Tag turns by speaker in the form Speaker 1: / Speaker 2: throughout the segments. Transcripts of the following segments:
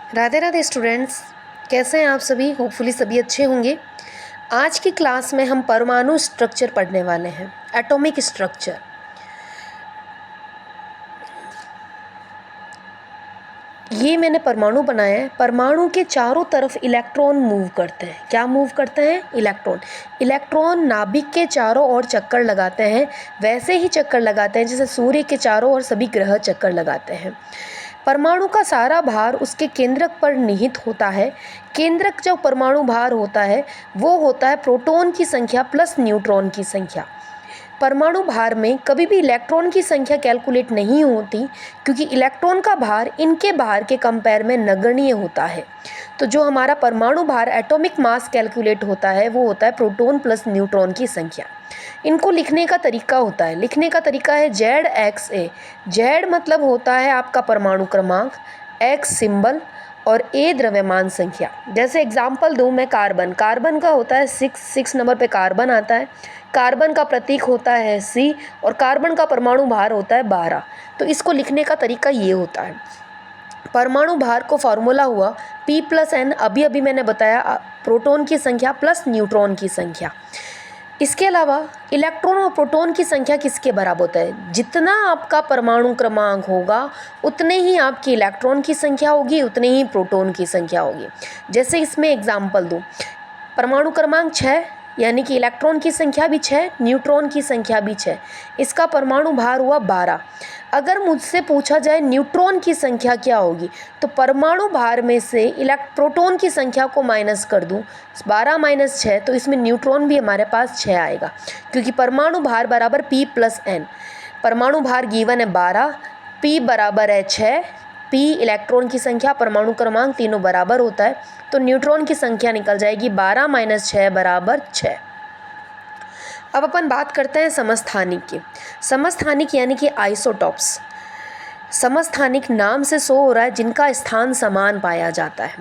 Speaker 1: Radhe Radhe students, कैसे हैं आप सभी। होपफुली सभी अच्छे होंगे। आज की क्लास में हम परमाणु स्ट्रक्चर पढ़ने वाले हैं, एटॉमिक स्ट्रक्चर। ये मैंने परमाणु बनाया है। परमाणु के चारों तरफ इलेक्ट्रॉन मूव करते हैं। क्या मूव करते हैं? इलेक्ट्रॉन। इलेक्ट्रॉन नाभिक के चारों ओर चक्कर लगाते हैं, वैसे ही चक्कर लगाते हैं जैसे सूर्य के चारों ओर सभी ग्रह चक्कर लगाते हैं। परमाणु का सारा भार उसके केंद्रक पर निहित होता है। केंद्रक जो परमाणु भार होता है वो होता है प्रोटॉन की संख्या प्लस न्यूट्रॉन की संख्या। परमाणु भार में कभी भी इलेक्ट्रॉन की संख्या कैलकुलेट नहीं होती, क्योंकि इलेक्ट्रॉन का भार इनके भार के कंपेयर में नगण्य होता है। तो जो हमारा परमाणु भार एटॉमिक मास कैलकुलेट होता है वो होता है प्रोटॉन प्लस न्यूट्रॉन की संख्या। इनको लिखने का तरीका होता है, लिखने का तरीका है ZXA। Z मतलब होता है आपका परमाणु क्रमांक, X सिंबल और A द्रव्यमान संख्या। जैसे एग्जांपल दूं मैं, कार्बन का होता है 6 नंबर पे कार्बन आता है। कार्बन का प्रतीक होता है C और कार्बन का परमाणु भार होता है 12। तो इसको लिखने का तरीका ये होता है। परमाणु भार को फॉर्मूला हुआ P+N, अभी मैंने बताया, प्रोटॉन की संख्या प्लस न्यूट्रॉन की संख्या। इसके अलावा इलेक्ट्रॉन और प्रोटॉन की संख्या किसके बराबर होता है? जितना आपका परमाणु क्रमांक होगा उतने ही आपकी इलेक्ट्रॉन की संख्या होगी, उतने ही प्रोटॉन की संख्या होगी। जैसे इसमें एग्जांपल दूं, परमाणु क्रमांक 6 यानी कि इलेक्ट्रॉन की संख्या भी 6, न्यूट्रॉन की संख्या भी 6, इसका परमाणु भार हुआ 12। अगर मुझसे पूछा जाए न्यूट्रॉन की संख्या क्या होगी, तो परमाणु भार में से प्रोटॉन की संख्या को माइनस कर दूं, 12 - 6, तो इसमें न्यूट्रॉन भी हमारे पास 6 आएगा, क्योंकि परमाणु भार बराबर P+N। परमाणु भार गिवन है 12, P बराबर है 6, P इलेक्ट्रॉन की संख्या, परमाणु क्रमांक तीनों बराबर होता है, तो न्यूट्रॉन की संख्या निकल जाएगी 12 - 6 बराबर 6। अब अपन बात करते हैं समस्थानिक की। समस्थानिक यानी कि आइसोटॉप्स। समस्थानिक नाम से शो हो रहा है जिनका स्थान समान पाया जाता है।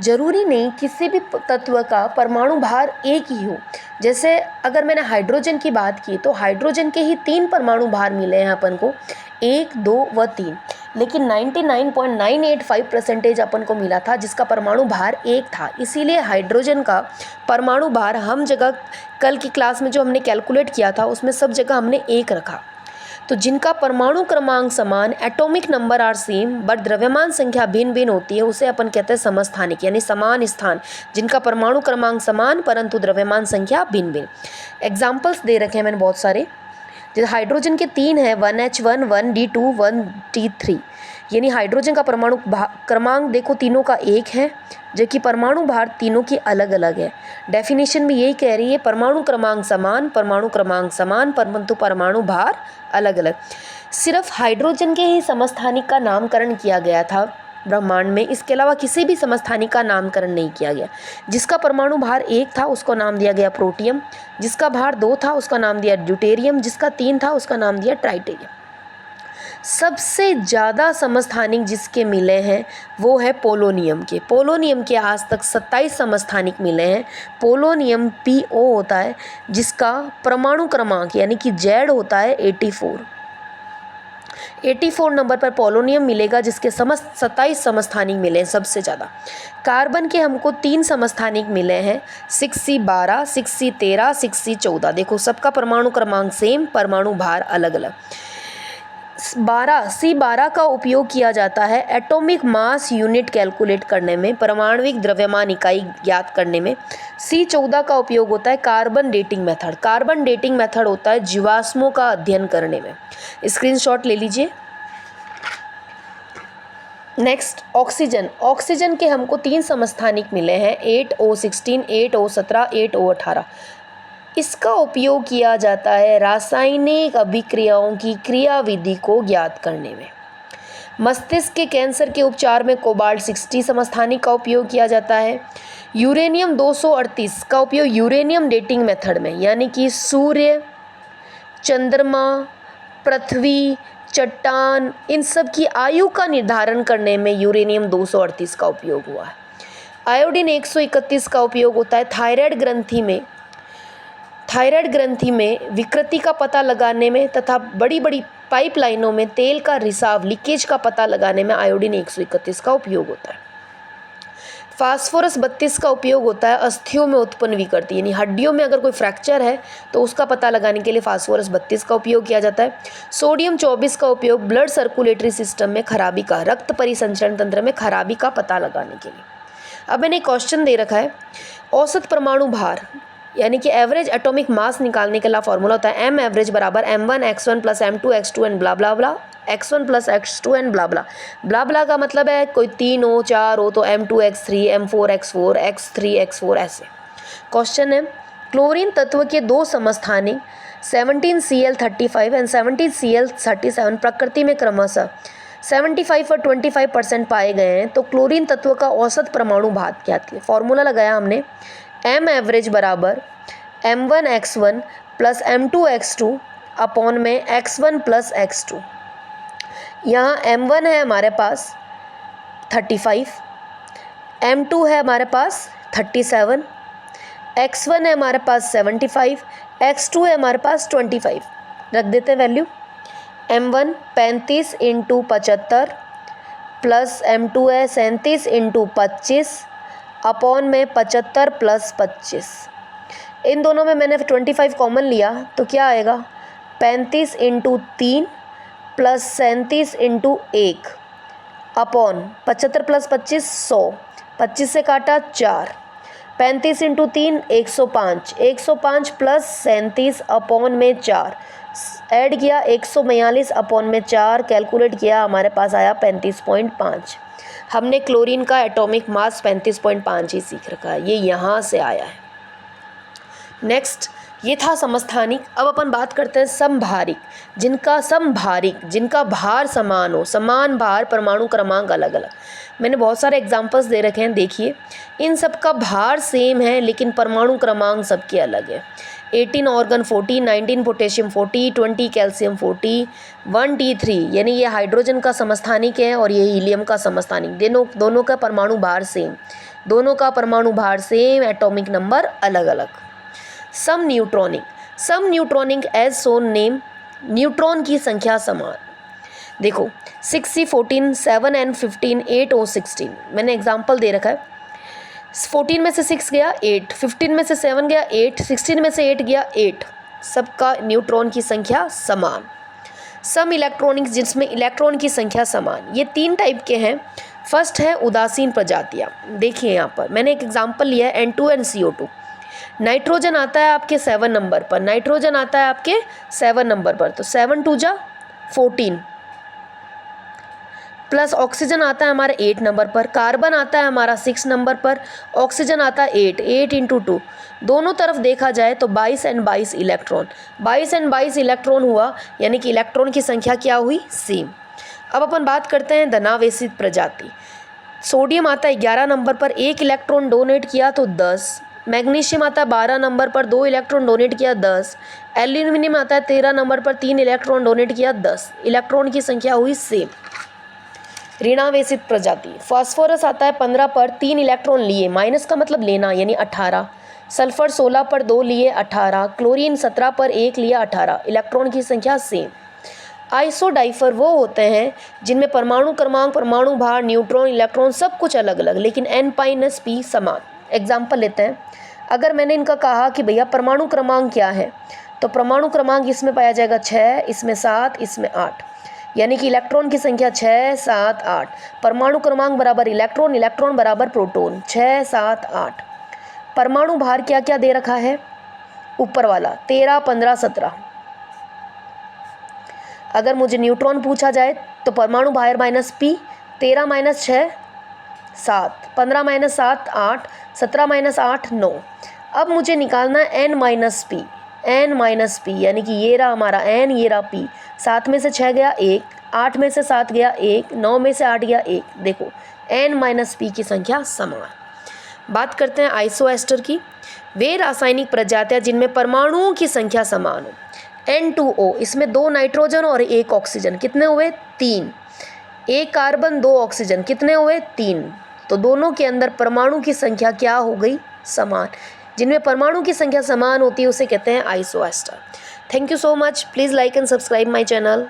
Speaker 1: जरूरी नहीं किसी भी तत्व का परमाणु भार एक ही हो। जैसे अगर मैंने हाइड्रोजन की बात की तो हाइड्रोजन के ही 3 परमाणु भार मिले हैं अपन को, 1, 2 व 3, लेकिन 99.985% अपन को मिला था जिसका परमाणु भार 1 था। इसीलिए हाइड्रोजन का परमाणु भार हम जगह कल की क्लास में जो हमने कैलकुलेट किया था उसमें सब जगह हमने 1 रखा। तो जिनका परमाणु क्रमांक समान, atomic number are same but द्रव्यमान संख्या भिन्न भिन्न होती है, उसे अपन कहते हैं समस्थानिक, यानी समान स्थान, जिनका परमाणु क्रमांक समान परंतु द्रव्यमान संख्या भिन्न भिन्न। एग्जाम्पल्स दे रखे हैं मैंने बहुत सारे। जैसे हाइड्रोजन के 3 हैं, 1H1, 1D2, 1T3, यानी हाइड्रोजन का परमाणु क्रमांक देखो तीनों का 1 है, जबकि परमाणु भार तीनों की अलग अलग है। डेफिनेशन भी यही कह रही है, परमाणु क्रमांक समान परंतु परमाणु भार अलग अलग। सिर्फ हाइड्रोजन के ही समस्थानिक का नामकरण किया गया था ब्रह्मांड में, इसके अलावा किसी भी समस्थानिक का नामकरण नहीं किया गया। जिसका परमाणु भार 1 था उसको नाम दिया गया प्रोटियम, जिसका भार 2 था उसका नाम दिया ड्यूटेरियम, जिसका 3 था उसका नाम दिया ट्राइटेरियम। सबसे ज़्यादा समस्थानिक जिसके मिले हैं वो है पोलोनियम के। पोलोनियम के आज तक 27 समस्थानिक मिले हैं। पोलोनियम PO होता है जिसका परमाणु क्रमांक यानी कि Z होता है 84 नंबर पर पोलोनियम मिलेगा, जिसके 27 समस्थानिक मिले हैं सबसे ज़्यादा। कार्बन के हमको 3 समस्थानिक मिले हैं, 6C12, 6C13, 6C14। देखो सबका परमाणु क्रमांक सेम, परमाणु भार अलग अलग। C12 का उपयोग किया जाता है एटॉमिक मास यूनिट कैलकुलेट करने में, परमाणविक द्रव्यमान इकाई ज्ञात करने में। C14 का उपयोग होता है carbon dating method. Carbon dating method होता है जीवाश्मों का अध्ययन करने में। स्क्रीनशॉट ले लीजिए। Next oxygen. ऑक्सीजन के हमको 3 समस्थानिक मिले हैं, 8O16, 8O17, 8O18। इसका उपयोग किया जाता है रासायनिक अभिक्रियाओं की क्रियाविधि को ज्ञात करने में। मस्तिष्क के कैंसर के उपचार में कोबाल्ट 60 समस्थानिक का उपयोग किया जाता है। यूरेनियम 238 का उपयोग यूरेनियम डेटिंग मेथड में, यानी कि सूर्य, चंद्रमा, पृथ्वी, चट्टान, इन सब की आयु का निर्धारण करने में यूरेनियम 238 का उपयोग हुआ है। आयोडीन 131 का उपयोग होता है थायराइड ग्रंथि में विकृति का पता लगाने में तथा बड़ी बड़ी पाइपलाइनों में तेल का रिसाव लीकेज का पता लगाने में आयोडीन 131 का उपयोग होता है। फास्फोरस 32 का उपयोग होता है अस्थियों में उत्पन्न विकृति, यानी हड्डियों में अगर कोई फ्रैक्चर है तो उसका पता लगाने के लिए फास्फोरस 32 का उपयोग किया जाता है। सोडियम 24 का उपयोग ब्लड सर्कुलेटरी सिस्टम में खराबी का, रक्त परिसंचरण तंत्र में खराबी का पता लगाने के लिए। अब मैंने क्वेश्चन दे रखा है, औसत परमाणु भार यानी कि एवरेज एटॉमिक मास निकालने के लिए फॉर्मूला होता है m एवरेज बराबर m1 x1 plus m2 x2 and blah blah blah, x1 plus x2 and blah blah. Blah blah का मतलब है कोई 3 हो 4 हो तो m2 x3 m4 x4 x3 x4 ऐसे। क्वेश्चन है, क्लोरीन तत्व के दो समस्थानिक 17Cl35 एंड 17Cl37 प्रकृति में क्रमशः 75 और 25% पाए गए हैं, तो क्लोरीन तत्व का औसत परमाणु भार क्या है? फॉर्मूला लगाया हमने, m एवरेज बराबर m1 x1 plus m2 x2 upon में x1 प्लस x2। यहाँ m1 है हमारे पास 35, m2 है हमारे पास 37, x1 है हमारे पास 75, x2 है हमारे पास 25। रख देते हैं value. m1 35 into 75 plus m2 है 37 इंटू 25 अपॉन में 75 प्लस 25। इन दोनों में मैंने 25 कॉमन लिया तो क्या आएगा, 35 into 3 plus 37 into 1 upon 75 plus 25 100, 25 से काटा 4, 35 इंटू 3 105, 105 प्लस 37 अपॉन में 4 ऐड किया 142 अपॉन में 4 कैलकुलेट किया, हमारे पास आया 35.5। हमने क्लोरीन का एटॉमिक मास 35.5 ही सीख रखा है, ये यहाँ से आया है। नेक्स्ट, ये था समस्थानिक। अब अपन बात करते हैं समभारिक, जिनका भार समान हो, समान भार, परमाणु क्रमांक अलग अलग। मैंने बहुत सारे एग्जांपल्स दे रखे हैं, देखिए इन सब का भार सेम है लेकिन परमाणु क्रमांक सबके अलग है। 18 ऑर्गन 40, 19 पोटेशियम 40, 20 कैल्शियम 40, 1 T3, यानी ये हाइड्रोजन का समस्थानिक है और ये हीलियम का समस्थानिक। दोनों का परमाणु भार सेम, एटॉमिक नंबर अलग अलग। सम न्यूट्रॉनिक एज सोन नेम, न्यूट्रॉन की संख्या समान। देखो 6C 14, 7N 15, 8O 16। मैंने एग्जाम्पल दे रखा है, 14 में से 6 गया 8, 15 में से 7 गया 8, 16 में से 8 गया 8, सबका न्यूट्रॉन की संख्या समान। सम इलेक्ट्रॉनिक्स, जिसमें इलेक्ट्रॉन की संख्या समान। ये 3 टाइप के हैं। फर्स्ट है उदासीन प्रजातियाँ। देखिए यहाँ पर मैंने एक एग्जाम्पल लिया है N2NCO2। नाइट्रोजन आता है आपके 7 नंबर पर, तो 7 2 जा 14 प्लस ऑक्सीजन आता है हमारा 8 नंबर पर, कार्बन आता है हमारा 6 नंबर पर, ऑक्सीजन आता है 8 इंटू 2। दोनों तरफ देखा जाए तो 22 एंड 22 इलेक्ट्रॉन, 22 एंड 22 इलेक्ट्रॉन हुआ, यानी कि इलेक्ट्रॉन की संख्या क्या हुई, सेम। अब अपन बात करते हैं धनावेशित प्रजाति। सोडियम आता है 11 नंबर पर, 1 इलेक्ट्रॉन डोनेट किया तो 10। मैग्नीशियम आता है 12 नंबर पर, 2 इलेक्ट्रॉन डोनेट किया 10। एल्यूमिनियम आता है 13 नंबर पर, 3 इलेक्ट्रॉन डोनेट किया 10। इलेक्ट्रॉन की संख्या हुई सेम। ऋणावेशित प्रजाति। फास्फोरस आता है 15 पर, 3 इलेक्ट्रॉन लिए, माइनस का मतलब लेना यानी 18। सल्फर 16 पर 2 लिए 18। क्लोरीन 17 पर 1 लिया 18। इलेक्ट्रॉन की संख्या सेम। आइसोडाइफर वो होते हैं जिनमें परमाणु क्रमांक, परमाणु भार, न्यूट्रॉन, इलेक्ट्रॉन सब कुछ अलग अलग लेकिन n-p समान। एग्जाम्पल लेते हैं, अगर मैंने इनका कहा कि भैया परमाणु क्रमांक क्या है, तो परमाणु क्रमांक इसमें पाया जाएगा 6, इसमें 7, इसमें 8, यानी कि इलेक्ट्रॉन की संख्या 6, 7, 8। परमाणु क्रमांक बराबर इलेक्ट्रॉन, इलेक्ट्रॉन बराबर प्रोटॉन, 6, 7, 8। परमाणु भार क्या क्या दे रखा है, ऊपर वाला 13, 15, 17। अगर मुझे न्यूट्रॉन पूछा जाए तो परमाणु भार minus P, 13 minus 6 7, 15 minus 7 8, 17 minus 8 9। अब मुझे निकालना है n-p, यानी कि ये रहा हमारा n, ये रहा p। 7 में से 6 गया 1, 8 में से 7 गया 1, 9 में से 8 गया 1। देखो n-p की संख्या समान। बात करते हैं आइसोएस्टर की। वे रासायनिक प्रजातियाँ जिनमें परमाणुओं की संख्या समान हो। N2O, इसमें 2 नाइट्रोजन और 1 ऑक्सीजन, कितने हुए 3। 1 कार्बन 2 ऑक्सीजन, कितने हुए 3। तो दोनों के अंदर परमाणु की संख्या क्या हो गई, समान। जिनमें परमाणु की संख्या समान होती है उसे कहते हैं isoester. Thank you so much. Please like and subscribe my channel.